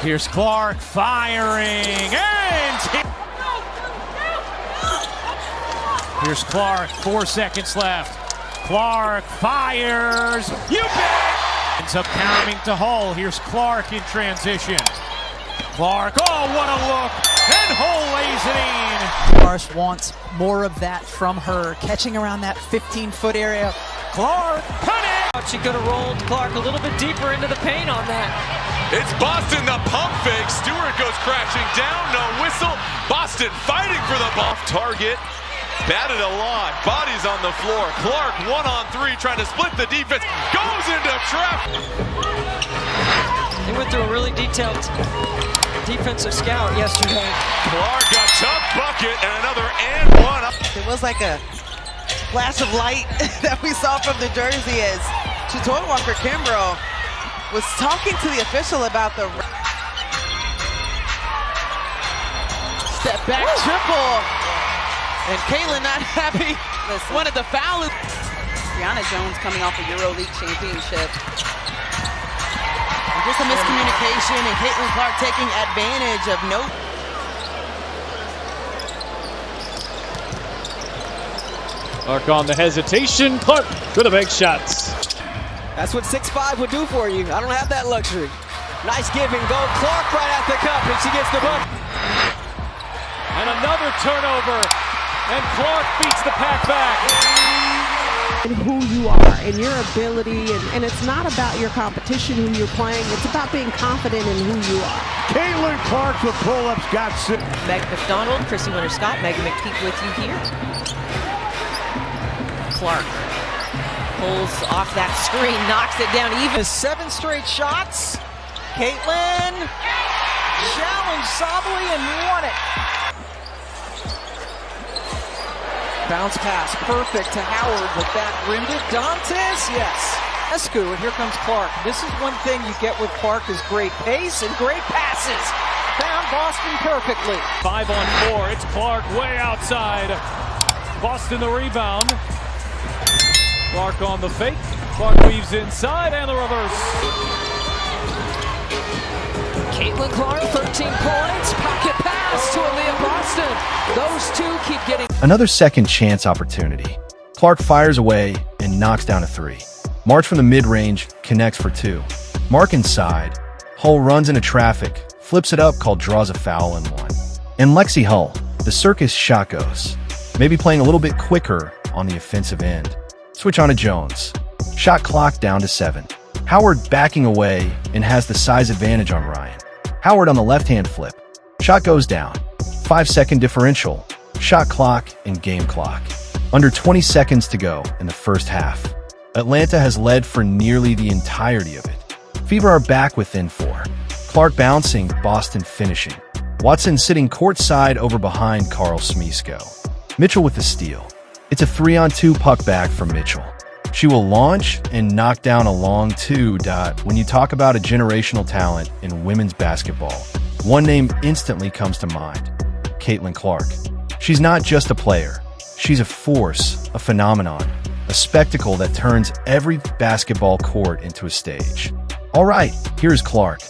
Here's Clark firing, and here's Clark, 4 seconds left. Clark fires, you bet! Ends up pounding to Hull. Here's Clark in transition. Clark, oh, what a look! And Hull lays it in. Marsh wants more of that from her, catching around that 15-foot area. Clark, cut it! She could have rolled Clark a little bit deeper into the paint on that. It's Boston, the pump fake. Stewart goes crashing down, no whistle. Boston fighting for the ball. Target, batted a lot, bodies on the floor. Clark 1-on-3 trying to split the defense, goes into traffic. They went through a really detailed defensive scout yesterday. Clark, a tough bucket, and another and one. It was like a flash of light that we saw from the jersey as Chatoy Walker-Kimbrough was talking to the official about the step back triple. And Caitlin not happy. Wanted the foul. Brianna Jones coming off a EuroLeague championship. And just a miscommunication, and Caitlin Clark taking advantage of no. Clark on the hesitation. Clark for the big shots. That's what 6'5" would do for you. I don't have that luxury. Nice give and go. Clark right at the cup, and she gets the bucket. And another turnover. And Clark beats the pack back. And who you are and your ability, and it's not about your competition, who you're playing. It's about being confident in who you are. Caitlin Clark with pull-ups got six. Meg McDonald, Chrissy Winter-Scott, Megan McPeak with you here. Clark pulls off that screen, knocks it down even. 7 straight shots. Caitlin challenged Sabally and won it. Bounce pass, perfect to Howard with that rimmed it. Dantes, yes. Escu, and here comes Clark. This is one thing you get with Clark is great pace and great passes. Found Boston perfectly. 5-on-4. It's Clark way outside. Boston the rebound. Clark on the fake. Clark weaves inside and the reverse. Caitlin Clark, 13 points. Pocket pass to Aaliyah Boston. Those two keep getting. Another second chance opportunity. Clark fires away and knocks down a 3. March from the mid-range, connects for 2. Mark inside. Hull runs into traffic, flips it up, called draws a foul and 1. And Lexi Hull, the circus shot goes. Maybe playing a little bit quicker on the offensive end. Switch on to Jones. Shot clock down to 7. Howard backing away and has the size advantage on Ryan. Howard on the left-hand flip. Shot goes down. 5-second differential. Shot clock and game clock. Under 20 seconds to go in the first half. Atlanta has led for nearly the entirety of it. Fever are back within 4. Clark bouncing, Boston finishing. Watson sitting courtside over behind Carl Smisko. Mitchell with the steal. It's a 3-on-2 puck back from Mitchell. She will launch and knock down a long 2. When you talk about a generational talent in women's basketball, one name instantly comes to mind: Caitlin Clark. She's not just a player. She's a force, a phenomenon, a spectacle that turns every basketball court into a stage. All right, here's Clark.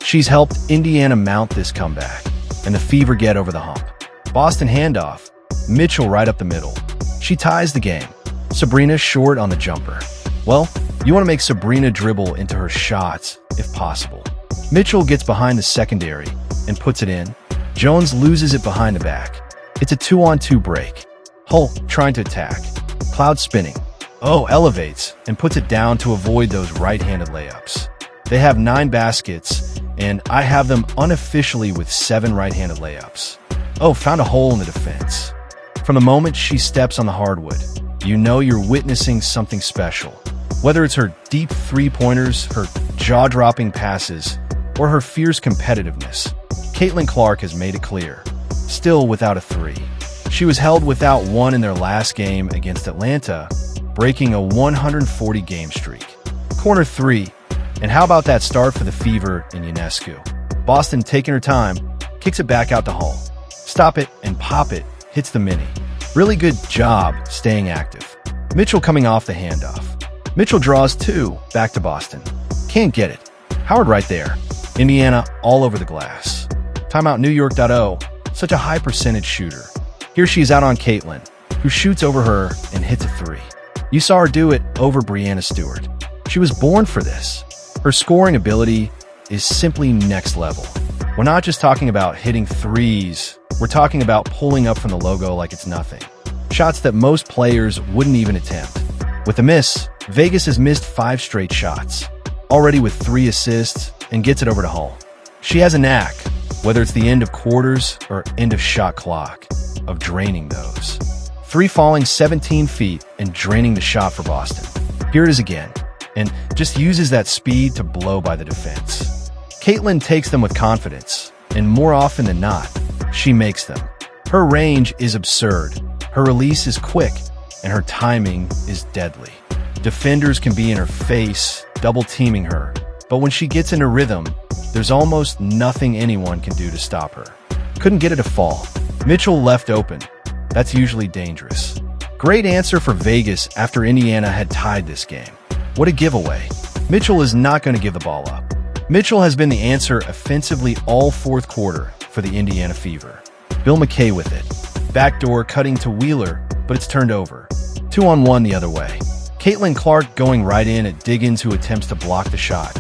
She's helped Indiana mount this comeback, and the Fever get over the hump. Boston handoff. Mitchell right up the middle. She ties the game. Sabrina short on the jumper. Well, you want to make Sabrina dribble into her shots, if possible. Mitchell gets behind the secondary and puts it in. Jones loses it behind the back. It's a 2-on-2 break. Hull trying to attack. Cloud spinning. Oh, elevates and puts it down to avoid those right-handed layups. They have 9 baskets, and I have them unofficially with 7 right-handed layups. Oh, found a hole in the defense. From the moment she steps on the hardwood, you know you're witnessing something special. Whether it's her deep three-pointers, her jaw-dropping passes, or her fierce competitiveness, Caitlin Clark has made it clear. Still without a 3. She was held without one in their last game against Atlanta, breaking a 140-game streak. Corner 3. And how about that start for the Fever in Ionescu? Boston taking her time, kicks it back out to Hull. Stop it and pop it, hits the mini. Really good job staying active. Mitchell coming off the handoff. Mitchell draws 2, back to Boston. Can't get it. Howard right there. Indiana all over the glass. Timeout New York.0. Such a high percentage shooter. Here she's out on Caitlin, who shoots over her and hits a three. You saw her do it over Breanna Stewart. She was born for this. Her scoring ability is simply next level. We're not just talking about hitting threes, we're talking about pulling up from the logo like it's nothing. Shots that most players wouldn't even attempt. With a miss, Vegas has missed 5 straight shots, already with 3 assists, and gets it over to Hull. She has a knack, whether it's the end of quarters or end of shot clock, of draining those. 3 falling 17 feet and draining the shot for Boston. Here it is again, and just uses that speed to blow by the defense. Caitlin takes them with confidence, and more often than not, she makes them. Her range is absurd, her release is quick, and her timing is deadly. Defenders can be in her face, double-teaming her, but when she gets into rhythm, there's almost nothing anyone can do to stop her. Couldn't get it to fall. Mitchell left open. That's usually dangerous. Great answer for Vegas after Indiana had tied this game. What a giveaway. Mitchell is not going to give the ball up. Mitchell has been the answer offensively all fourth quarter for the Indiana Fever. Bill McKay with it. Backdoor cutting to Wheeler, but it's turned over. 2-on-1 the other way. Caitlin Clark going right in at Diggins, who attempts to block the shot.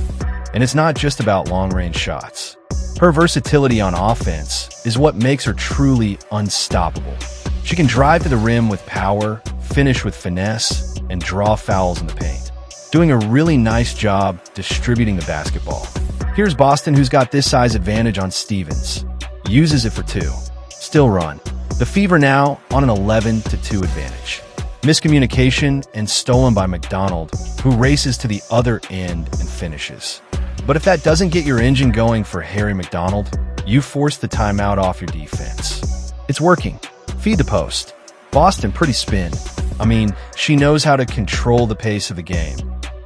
And it's not just about long-range shots. Her versatility on offense is what makes her truly unstoppable. She can drive to the rim with power, finish with finesse, and draw fouls in the paint. Doing a really nice job distributing the basketball. Here's Boston, who's got this size advantage on Stevens. Uses it for 2. Still run. The Fever now on an 11-2 advantage. Miscommunication and stolen by McDonald, who races to the other end and finishes. But if that doesn't get your engine going for Harry McDonald, you force the timeout off your defense. It's working. Feed the post. Boston pretty spin. I mean, she knows how to control the pace of the game,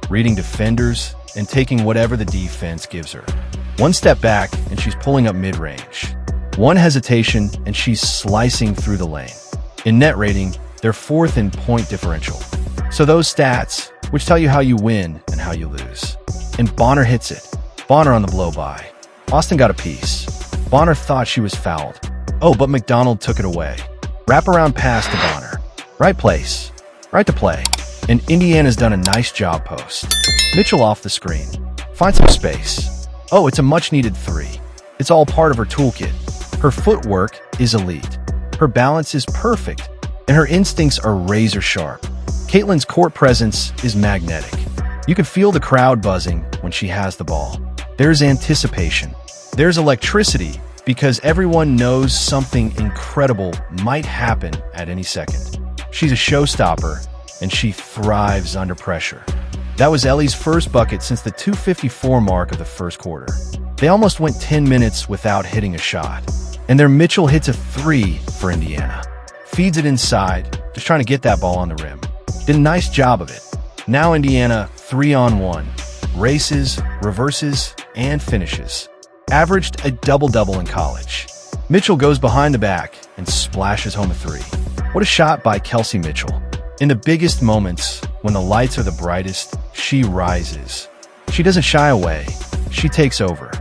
reading defenders and taking whatever the defense gives her. 1 step back and she's pulling up mid-range. 1 hesitation and she's slicing through the lane. In net rating, they're 4th in point differential. So those stats, which tell you how you win and how you lose. And Bonner hits it. Bonner on the blow-by. Boston got a piece. Bonner thought she was fouled. Oh, but McDonald took it away. Wraparound pass to Bonner. Right place. Right to play. And Indiana's done a nice job post. Mitchell off the screen. Find some space. Oh, it's a much-needed 3. It's all part of her toolkit. Her footwork is elite. Her balance is perfect. And her instincts are razor sharp. Caitlin's court presence is magnetic. You can feel the crowd buzzing when she has the ball. There's anticipation. There's electricity because everyone knows something incredible might happen at any second. She's a showstopper, and she thrives under pressure. That was Ellie's first bucket since the 2:54 mark of the first quarter. They almost went 10 minutes without hitting a shot. And their Mitchell hits a 3 for Indiana. Feeds it inside, just trying to get that ball on the rim. Did a nice job of it. Now Indiana 3-on-1. Races, reverses, and finishes. Averaged a double-double in college. Mitchell goes behind the back and splashes home a 3. What a shot by Kelsey Mitchell. In the biggest moments, when the lights are the brightest, she rises. She doesn't shy away. She takes over.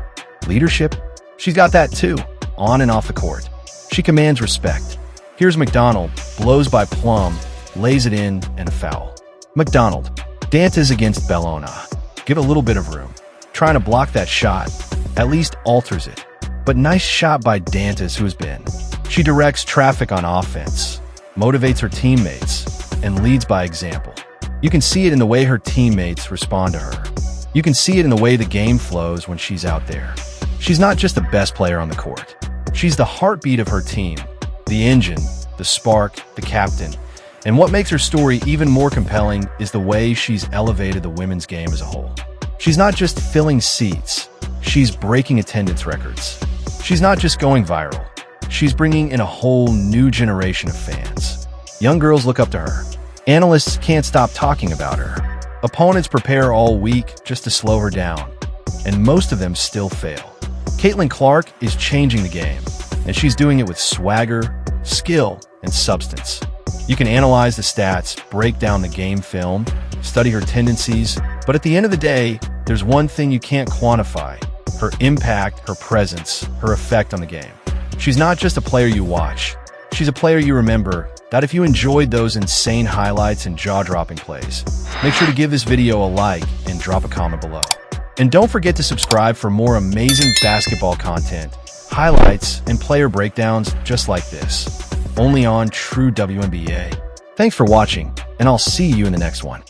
Leadership? She's got that too, on and off the court. She commands respect. Here's McDonald, blows by Plum, lays it in, and a foul. McDonald, dances against Bellona. Give a little bit of room. Trying to block that shot, at least alters it. But nice shot by Dantas, who has been. She directs traffic on offense, motivates her teammates, and leads by example. You can see it in the way her teammates respond to her. You can see it in the way the game flows when she's out there. She's not just the best player on the court. She's the heartbeat of her team, the engine, the spark, the captain. And what makes her story even more compelling is the way she's elevated the women's game as a whole. She's not just filling seats, she's breaking attendance records. She's not just going viral, she's bringing in a whole new generation of fans. Young girls look up to her. Analysts can't stop talking about her. Opponents prepare all week just to slow her down, and most of them still fail. Caitlin Clark is changing the game, and she's doing it with swagger, skill, and substance. You can analyze the stats, break down the game film, study her tendencies, but at the end of the day, there's one thing you can't quantify: her impact, her presence, her effect on the game. She's not just a player you watch. She's a player you remember. That if you enjoyed those insane highlights and jaw-dropping plays, make sure to give this video a like and drop a comment below. And don't forget to subscribe for more amazing basketball content, highlights, and player breakdowns just like this, only on True WNBA. Thanks for watching, and I'll see you in the next one.